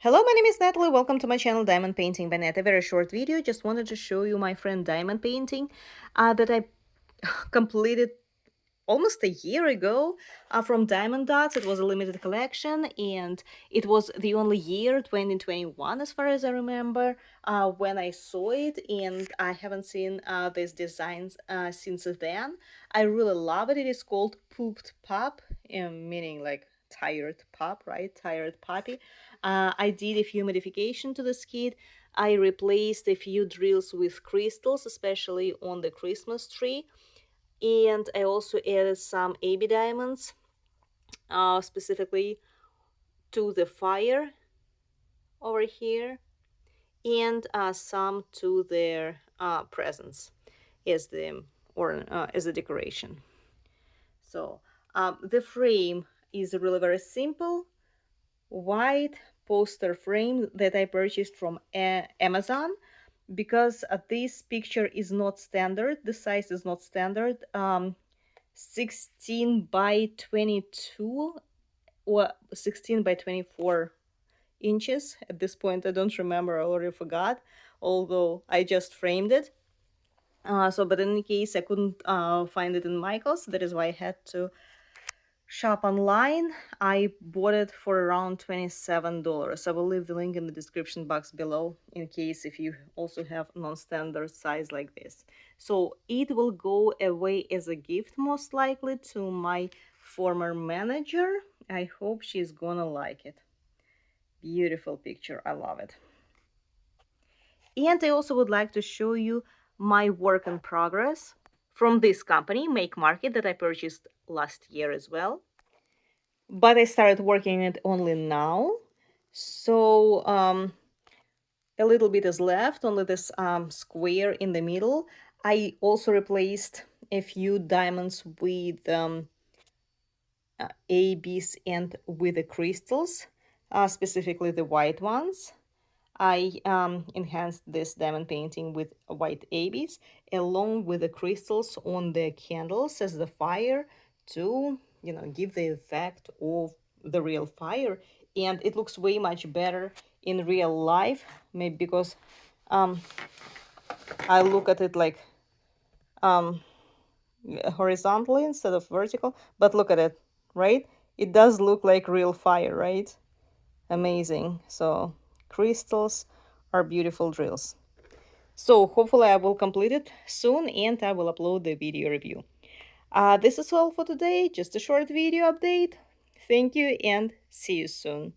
Hello, my name is Natalie. Welcome to my channel Diamond Painting by Nat. A very short video. Just wanted to show you my friend diamond painting that I completed almost a year ago from Diamond Dots. It was a limited collection and it was the only year, 2021, as far as I remember, when I saw it, and I haven't seen these designs since then. I really love it. It is called Pooped Pup, meaning like tired pup, right? Tired puppy. I did a few modifications to the skid. I replaced a few drills with crystals, especially on the Christmas tree, and I also added some AB diamonds, specifically to the fire over here, and some to their presents as the as a decoration. So the frame is really very simple, white poster frame that I purchased from Amazon, because this picture is not standard. The size is not standard. 16 by 22 or 16 by 24 inches. At this point, I don't remember, I already forgot, although I just framed it. But in any case, I couldn't find it in Michael's. That is why I had to shop online. I bought it for around $27. I will leave the link in the description box below in case if you also have non-standard size like this. So it will go away as a gift most likely to my former manager. I hope she's gonna like it. Beautiful picture, I love it. And I also would like to show you my work in progress from this company, Make Market, that I purchased last year as well, but I started working it only now. So a little bit is left, only this square in the middle. I also replaced a few diamonds with ABs and with the crystals, specifically the white ones. I enhanced this diamond painting with white ABs along with the crystals on the candles as the fire to, give the effect of the real fire. And it looks way much better in real life, maybe because um, I look at it like um, horizontally instead of vertical. But look at it, right? It does look like real fire, right? Amazing. So crystals are beautiful drills. So hopefully I will complete it soon and I will upload the video review. This is all for today, just a short video update. Thank you and see you soon.